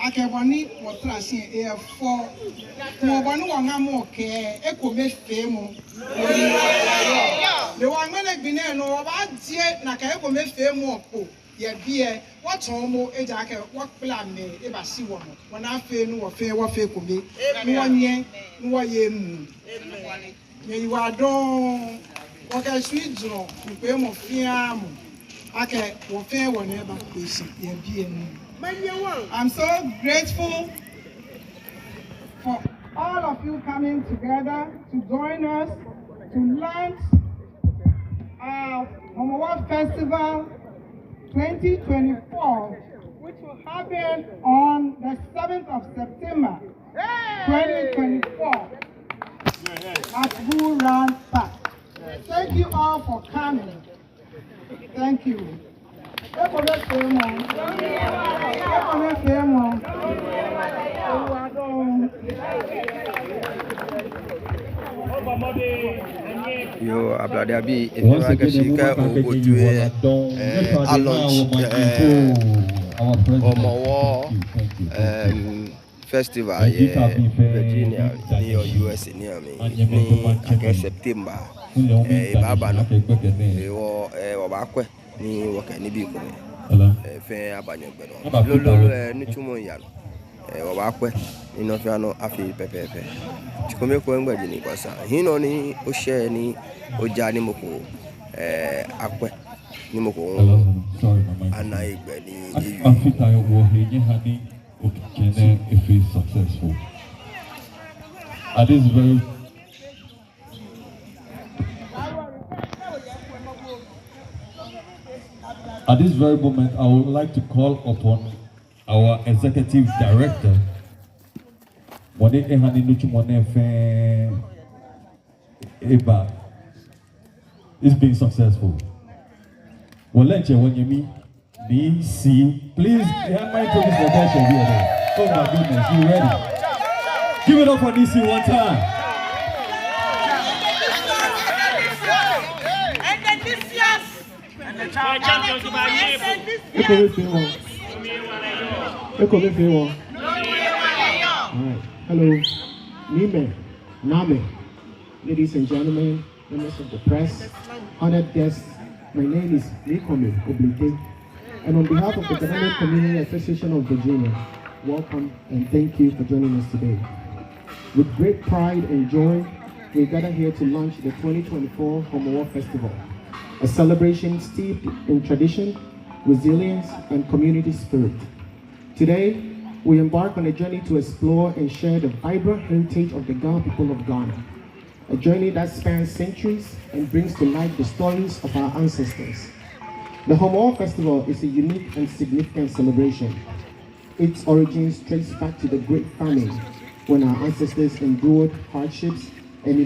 Akebani watrasi for Mobanu Wangamo ke Ekome Femo. The one man been no about yet Nakakome Femo. Ye dear, what's Homo Ejake, what plan me if I see one. When I fail no affair, what fair could be 1 year, no year. You are done. What I sweet draw, you pay more fiam. I can fair whenever we see ye. I'm so grateful for all of you coming together to join us to launch our Homowo Festival 2024, which will happen on the 7th of September 2024 at Bull Run Park. Thank you all for coming. Thank you. Yo Abladabi Ifakashika Ogotuwe launch Homowo Festival Virginia near US near me in September. Baba no Wabakwe ni wakani bi ko fe abanyegbe no lolo ni tumo ya Wabakwe ni no fa no afi pepepe tikome ko ngbaji ni kwasa hino ni o share ni o ja ni moko akwe ni moko ana igbe ni Africa wo heje hani o kene if is successful At this very moment, I would like to call upon our executive director. It's been successful. Please have my police attention here. Oh my goodness, you ready? Give it up for DC one time. Hello, Nime, Name, ladies and gentlemen, members of the press, honored guests. My name is Nikome Oblike, and on behalf of the Gadangme Community Association of Virginia, welcome and thank you for joining us today. With great pride and joy, we gather here to launch the 2024 Homowo Festival, a celebration steeped in tradition, resilience, and community spirit. Today, we embark on a journey to explore and share the vibrant heritage of the Ga people of Ghana, a journey that spans centuries and brings to light the stories of our ancestors. The Homowo Festival is a unique and significant celebration. Its origins trace back to the Great Famine, when our ancestors endured hardships and